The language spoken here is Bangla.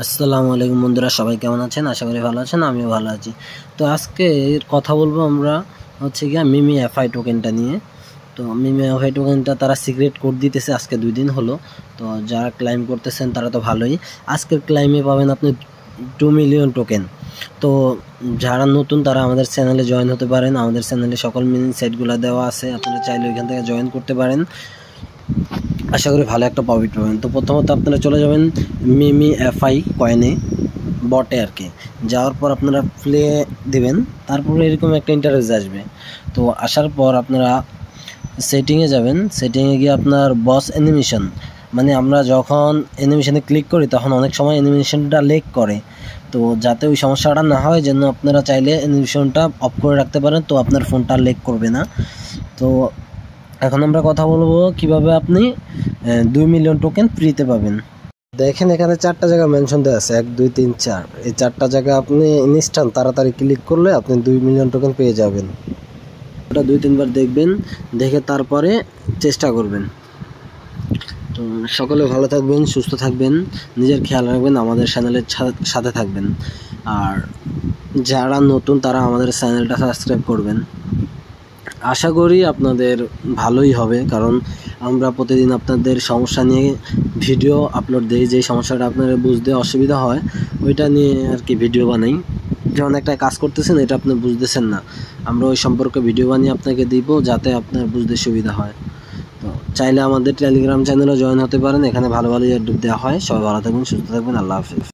আসসালামু আলাইকুম বন্ধুরা, সবাই কেমন আছেন? আশা করি ভালো আছেন। আমিও ভালো আছি। তো আজকে কথা বলবো আমরা হচ্ছে গিয়ে মিমি এফআই টোকেনটা নিয়ে। তো মিমি এফআই টোকেনটা তারা সিক্রেট কোড দিতেছে আজকে 2 দিন হলো। তো যারা ক্লাইম করতেছেন তারা তো ভালোই, আজকের ক্লাইমে পাবেন আপনি 2 মিলিয়ন টোকেন। তো যারা নতুন তারা আমাদের চ্যানেলে জয়েন হতে পারেন। আমাদের চ্যানেলে সকল মিনি সাইটগুলো দেওয়া আছে, আপনারা চাইলে ওইখান থেকে জয়েন করতে পারেন। আশা করি ভালো একটা প্রফিট পাবেন। তো প্রথমত আপনারা চলে যাবেন মিমি এফআই কয়েনে, বটে আর কি। যাওয়ার পর আপনারা প্লে দিবেন, তারপরে এরকম একটা ইন্টারফেস আসবে। তো আসার পর আপনারা সেটিংয়ে যাবেন। সেটিংয়ে গিয়ে আপনার বস অ্যানিমেশন, মানে আমরা যখন অ্যানিমেশনে ক্লিক করি তখন অনেক সময় অ্যানিমেশনটা লেগ করে। তো যাতে ওই সমস্যাটা না হয় জন্য আপনারা চাইলে অ্যানিমেশনটা অফ করে রাখতে পারেন, তো আপনার ফোনটা লেগ করবে না। তো এখন আমরা কথা বলবো কিভাবে আপনি 2 মিলিয়ন টোকেন ফ্রিতে পাবেন। দেখেন এখানে 4টা জায়গা মেনশন দেওয়া আছে, 1 2 3 4। এই 4টা জায়গা আপনি ইনস্ট্যান্ট তাড়াতাড়ি ক্লিক করলে আপনি 2 মিলিয়ন টোকেন পেয়ে যাবেন। ওটা 2-3 বার দেখবেন, দেখে তারপরে চেষ্টা করবেন। তো সকলে ভালো থাকবেন, সুস্থ থাকবেন, নিজের খেয়াল রাখবেন, আমাদের চ্যানেলের সাথে থাকবেন। আর যারা নতুন তারা আমাদের চ্যানেলটা সাবস্ক্রাইব করবেন। আশা করি আপনাদের ভালোই হবে, কারণ আমরা প্রতিদিন আপনাদের সমস্যা নিয়ে ভিডিও আপলোড দিই। যেই সমস্যাটা আপনাদের বুঝতে অসুবিধা হয় ওইটা নিয়ে আর কি ভিডিও বানাই। যেমন একটা কাজ করতেছেন, এটা আপনি বুঝতেছেন না, আমরা ওই সম্পর্কে ভিডিও বানিয়ে আপনাকে দিব যাতে আপনার বুঝতে সুবিধা হয়। তো চাইলে আমাদের টেলিগ্রাম চ্যানেলে জয়েন হতে পারেন, এখানে ভালো ভালো এয়ারড্রপ দেওয়া হয়। সবাই ভালো থাকবেন, সুস্থ থাকবেন, আল্লাহ হাফেজ।